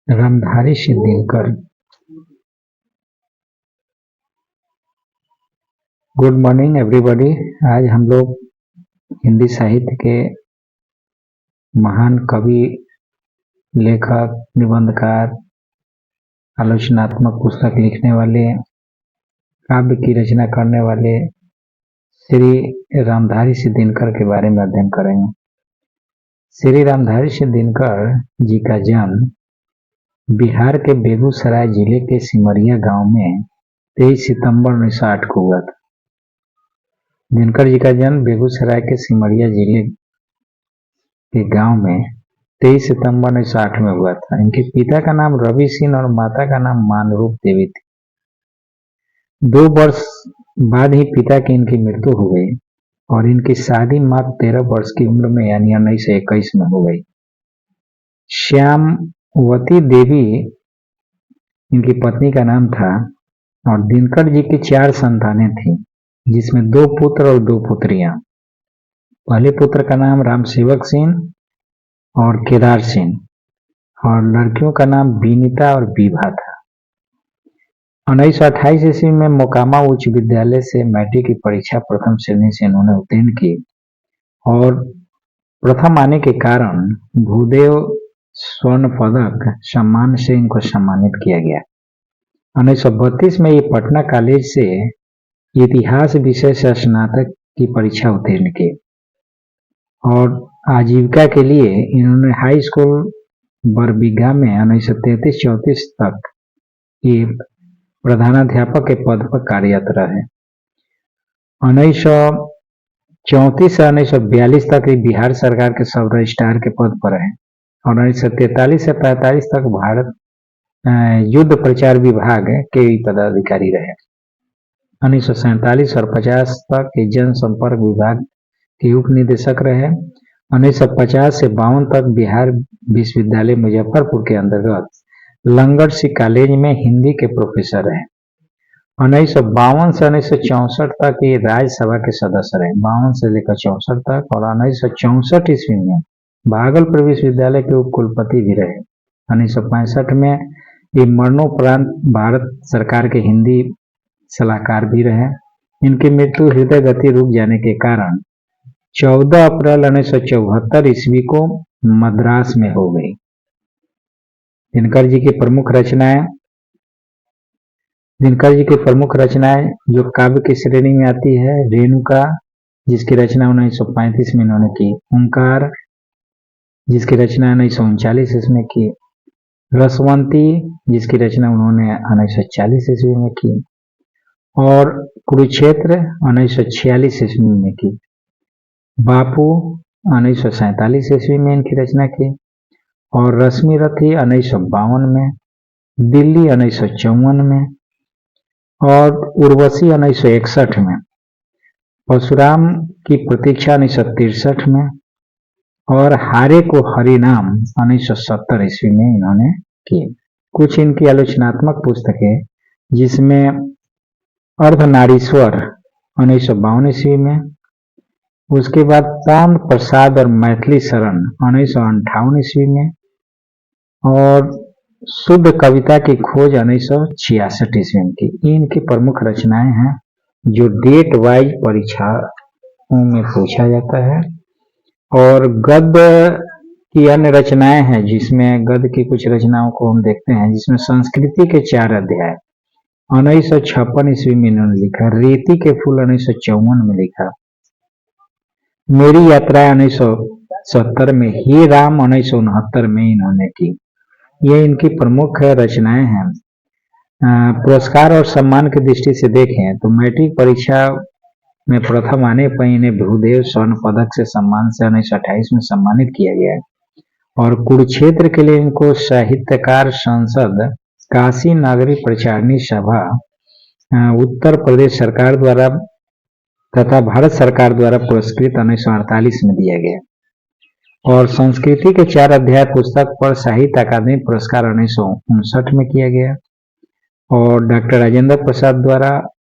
Ramdhari Singh Dinkar. Good morning everybody. आज हम लोग हिंदी साहित्य के महान कवि, लेखक, निबंधकार, आलोचनात्मक पुस्तक लिखने वाले, काव्य की रचना करने वाले श्री रामधारी सिंह दिनकर के बारे में अध्ययन करेंगे। श्री रामधारी सिंह दिनकर जी का जन्म बिहार के बेगूसराय जिले के सिमरिया गांव में 23 सितंबर 1908 को हुआ था। दिनकर जी का जन्म बेगूसराय के सिमरिया जिले के गांव में 23 सितंबर 1908 में हुआ था। इनके पिता का नाम रवि सिंह और माता का नाम मानरूप देवी थी। 2 वर्ष बाद ही पिता की इनकी मृत्यु हो गई और इनकी शादी मात्र 13 वर्ष की उम्र में यानी 1921 में हो गई। श्यामवती देवी इनकी पत्नी का नाम था और दिनकर जी की 4 संतानें थीं, जिसमें 2 पुत्र और 2 पुत्रियां। पहले पुत्र का नाम रामसेवक सिंह और केदार सिंह और लड़कियों का नाम विनीता और विभा था। 1928 ईस्वी में मोकामा उच्च विद्यालय से मैट्रिक की परीक्षा प्रथम श्रेणी से इन्होंने उत्तीर्ण की और प्रथम आने के कारण भूदेव स्वर्ण पदक सम्मान से इनको सम्मानित किया गया। 1932 में ये पटना कॉलेज से इतिहास विषय से स्नातक की परीक्षा उत्तीर्ण की और आजीविका के लिए इन्होंने हाई स्कूल बरबीघा में 1933-34 तक ये प्रधानाध्यापक के पद पर कार्यरत रहे। 1934 से 1942 तक ये बिहार सरकार के सब रजिस्ट्रार के पद पर रहे और 1943 से 45 तक भारत युद्ध प्रचार विभाग के पदाधिकारी रहे। 1947 और 50 तक ये जनसंपर्क विभाग के उप निदेशक रहे। 1950 से 52 तक बिहार विश्वविद्यालय मुजफ्फरपुर के अंतर्गत लंगर सिंह कॉलेज में हिंदी के प्रोफेसर रहे। 1952 से 1964 तक ये राज्यसभा के सदस्य रहे, 52 से लेकर 64 तक, और 1964 ईस्वी में भागलपुर विश्वविद्यालय के उप कुलपति भी रहे। 1965 में ये मरणोपरांत भारत सरकार के हिंदी सलाहकार भी रहे। इनकी मृत्यु हृदय गति रुक जाने के कारण 14 अप्रैल 1974 ईस्वी को मद्रास में हो गई। दिनकर जी की प्रमुख रचनाएं जो काव्य की श्रेणी में आती है, रेणुका जिसकी रचना 1935 में इन्होंने की, ओंकार जिसकी रचना 1939 ईस्वी में की, रसवंती जिसकी रचना उन्होंने 1940 ईस्वी में की और कुरुक्षेत्र 1946 ईस्वी में की। बापू 1947 ईस्वी में इनकी रचना की और रश्मि रथी 1952 में, दिल्ली 1954 में और उर्वशी 1961 में, परशुराम की प्रतीक्षा 1963 में और हारे को हरिनाम 1970 ईस्वी में इन्होंने की। कुछ इनकी आलोचनात्मक पुस्तकें जिसमें अर्धनारीश्वर 1952 ईस्वी में, उसके बाद पौन प्रसाद और मैथिली शरण 1958 ईस्वी में और शुद्ध कविता की खोज 1966 ईस्वी में की। इनकी प्रमुख रचनाएं हैं जो डेट वाइज परीक्षाओं में पूछा जाता है। और गद्य की अन्य रचनाएं हैं जिसमें गद्य की कुछ रचनाओं को हम देखते हैं, जिसमें संस्कृति के 4 अध्याय 1956 ईस्वी में इन्होंने लिखा, रेती के फूल 1954 में लिखा, मेरी यात्रा 1970 में, हे राम 1969 में इन्होंने की। ये इनकी प्रमुख रचनाएं हैं। पुरस्कार और सम्मान की दृष्टि से देखें तो मैट्रिक परीक्षा में प्रथम आने पर इन्हें भूदेव स्वर्ण पदक से सम्मान से 1928 में सम्मानित किया गया और कुरुक्षेत्र के लिए इनको साहित्यकार संसद काशी नागरी प्रचारणी सभा उत्तर प्रदेश सरकार द्वारा तथा भारत सरकार द्वारा पुरस्कृत 1948 में दिया गया और संस्कृति के 4 अध्याय पुस्तक पर साहित्य अकादमी पुरस्कार 1959 में किया गया और डॉक्टर राजेंद्र प्रसाद द्वारा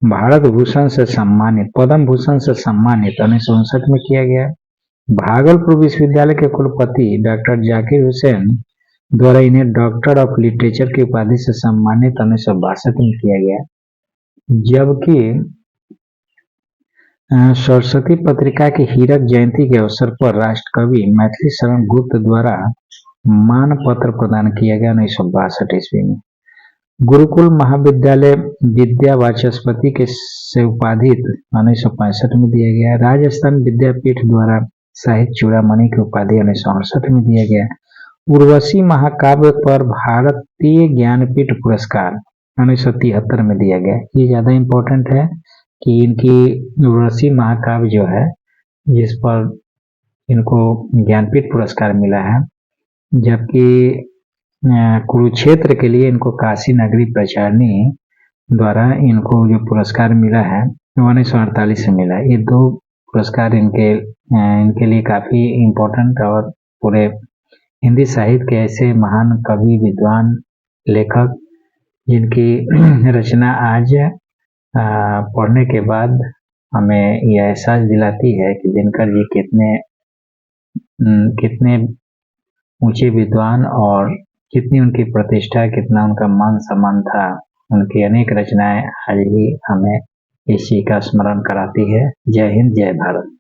भारत भूषण से सम्मानित, पद्म भूषण से सम्मानित 1959 में किया गया। भागलपुर विश्वविद्यालय के कुलपति डॉक्टर जाकिर हुसैन द्वारा इन्हें डॉक्टर ऑफ लिटरेचर की उपाधि से सम्मानित 1962 में किया गया, जबकि सरस्वती पत्रिका की हीरक जयंती के अवसर पर राष्ट्रकवि मैथिली शरण गुप्त द्वारा मानपत्र प्रदान किया गया 1962 ईस्वी में। गुरुकुल महाविद्यालय विद्या वाचस्पति के से उपाधित 1965 में दिया गया। राजस्थान विद्यापीठ द्वारा साहित्य चूड़ामणि की उपाधि 1968 में दिया गया। उर्वशी महाकाव्य पर भारतीय ज्ञानपीठ पुरस्कार 1973 में दिया गया। ये ज्यादा इम्पोर्टेंट है कि इनकी उर्वशी महाकाव्य जो है, जिस पर इनको ज्ञानपीठ पुरस्कार मिला है, जबकि कुरुक्षेत्र के लिए इनको काशी नगरी प्रचारणी द्वारा इनको जो पुरस्कार मिला है 1948 से मिला। ये दो पुरस्कार इनके लिए काफी इम्पोर्टेंट और पूरे हिंदी साहित्य के ऐसे महान कवि, विद्वान, लेखक जिनकी रचना आज पढ़ने के बाद हमें यह एहसास दिलाती है कि दिनकर जी कितने ऊंचे विद्वान और कितनी उनकी प्रतिष्ठा, कितना उनका मान सम्मान था। उनकी अनेक रचनाएं आज भी हमें इस चीज का स्मरण कराती है। जय हिंद, जय भारत।